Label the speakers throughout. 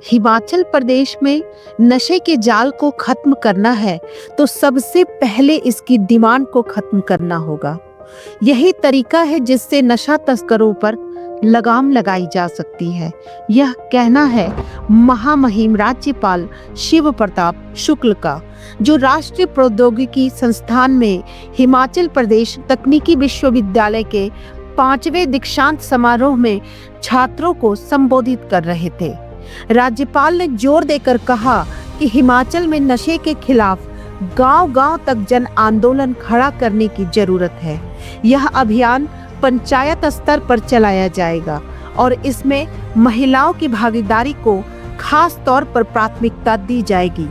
Speaker 1: हिमाचल प्रदेश में नशे के जाल को खत्म करना है तो सबसे पहले इसकी डिमांड को खत्म करना होगा। यही तरीका है जिससे नशा तस्करों पर लगाम लगाई जा सकती है। यह कहना है महामहिम राज्यपाल शिव प्रताप शुक्ल का, जो राष्ट्रीय प्रौद्योगिकी संस्थान में हिमाचल प्रदेश तकनीकी विश्वविद्यालय के 5वें दीक्षांत समारोह में छात्रों को संबोधित कर रहे थे। राज्यपाल ने जोर देकर कहा कि हिमाचल में नशे के खिलाफ गांव-गांव तक जन आंदोलन खड़ा करने की जरूरत है। यह अभियान पंचायत स्तर पर चलाया जाएगा और इसमें महिलाओं की भागीदारी को खास तौर पर प्राथमिकता दी जाएगी।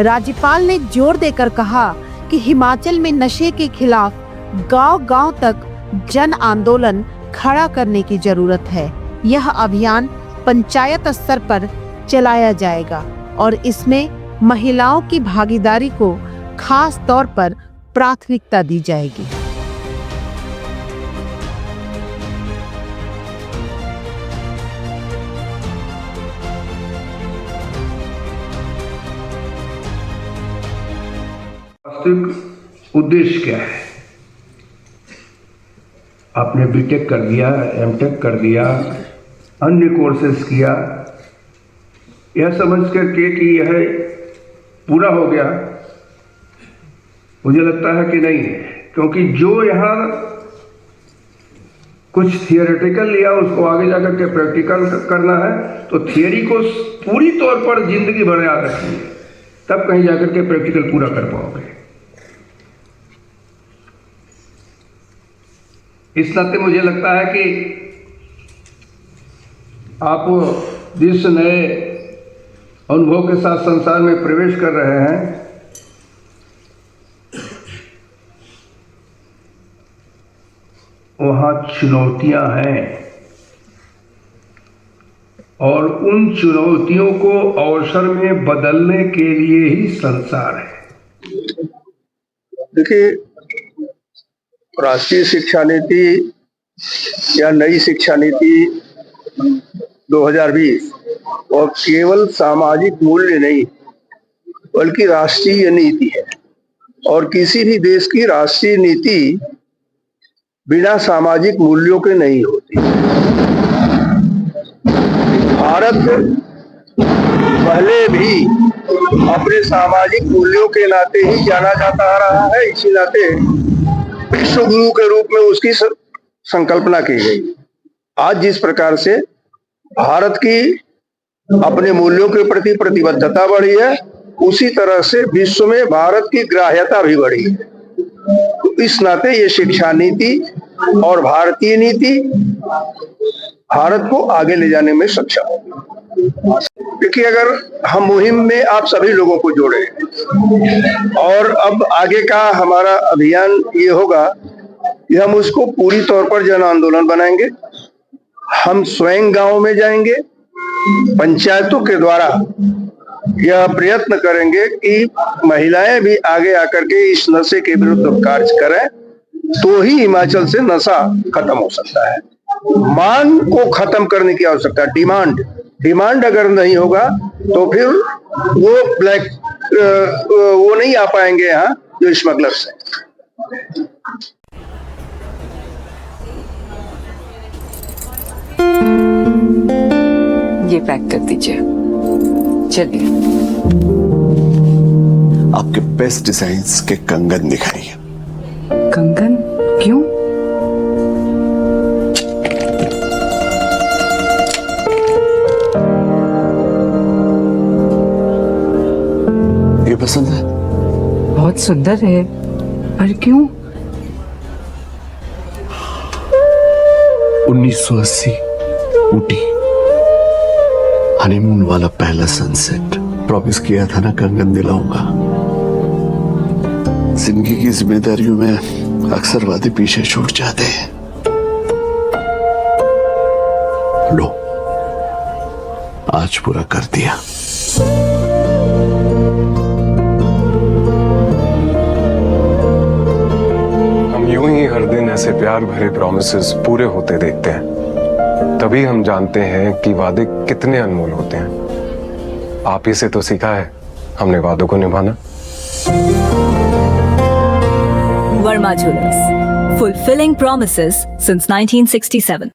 Speaker 1: राज्यपाल ने जोर देकर कहा कि हिमाचल में नशे के खिलाफ गांव-गांव तक जन आंदोलन खड़ा करने की जरूरत है। यह अभियान पंचायत स्तर पर चलाया जाएगा और इसमें महिलाओं की भागीदारी को खास तौर पर प्राथमिकता दी जाएगी।
Speaker 2: वास्तविक उद्देश्य क्या है? आपने बीटेक कर दिया, एमटेक कर दिया, अन्य कोर्सेज किया, यह समझ करके कि यह पूरा हो गया, मुझे लगता है कि नहीं है। क्योंकि जो यहाँ कुछ थियोरेटिकल लिया उसको आगे जाकर के प्रैक्टिकल करना है, तो थियोरी को पूरी तौर पर जिंदगी भर याद रखनी है, तब कहीं जाकर के प्रैक्टिकल पूरा कर पाओगे। इस नाते मुझे लगता है कि आप जिस नए अनुभव के साथ संसार में प्रवेश कर रहे हैं, वहाँ चुनौतियां हैं और उन चुनौतियों को अवसर में बदलने के लिए ही संसार है।
Speaker 3: देखिए, राष्ट्रीय शिक्षा नीति या नई शिक्षा नीति 2020 और केवल सामाजिक मूल्य नहीं बल्कि राष्ट्रीय नीति है। और किसी भी देश की राष्ट्रीय नीति बिना सामाजिक मूल्यों के नहीं होती। भारत पहले भी अपने सामाजिक मूल्यों के नाते ही जाना जाता रहा है, इसी नाते विश्व गुरु के रूप में उसकी संकल्पना की गई। आज जिस प्रकार से भारत की अपने मूल्यों के प्रति प्रतिबद्धता बढ़ी है, उसी तरह से विश्व में भारत की ग्राह्यता भी बढ़ी है। तो इस नाते ये शिक्षा नीति और भारतीय नीति भारत को आगे ले जाने में सक्षम होगी। देखिए, अगर हम मुहिम में आप सभी लोगों को जोड़े और अब आगे का हमारा अभियान ये होगा कि हम उसको पूरी तौर पर जन आंदोलन बनाएंगे। हम स्वयं गांव में जाएंगे, पंचायतों के द्वारा यह प्रयत्न करेंगे कि महिलाएं भी आगे आकर के इस नशे के विरुद्ध कार्य करें, तो ही हिमाचल से नशा खत्म हो सकता है। मांग को खत्म करने की आवश्यकता है। डिमांड अगर नहीं होगा तो फिर वो नहीं आ पाएंगे यहाँ जो स्मगलर्स हैं।
Speaker 4: ये पैक कर दीजिए। चलिए।
Speaker 5: आपके बेस्ट डिजाइन्स के कंगन दिखाइए।
Speaker 4: कंगन? क्यों?
Speaker 5: ये पसंद है?
Speaker 4: बहुत सुंदर है, पर क्यों?
Speaker 5: 1980 ऊटी, हनीमून वाला पहला सनसेट। प्रॉमिस किया था ना कंगन दिलाऊंगा। जिंदगी की जिम्मेदारियों में अक्सर वादे पीछे छूट जाते हैं। लो, आज पूरा कर दिया।
Speaker 6: हम यूं ही हर दिन ऐसे प्यार भरे प्रॉमिसेस पूरे होते देखते हैं, तभी हम जानते हैं कि वादे कितने अनमोल होते हैं। आप ही से तो सीखा है हमने वादों को निभाना।
Speaker 7: Verma Jewelers, fulfilling promises since 1967.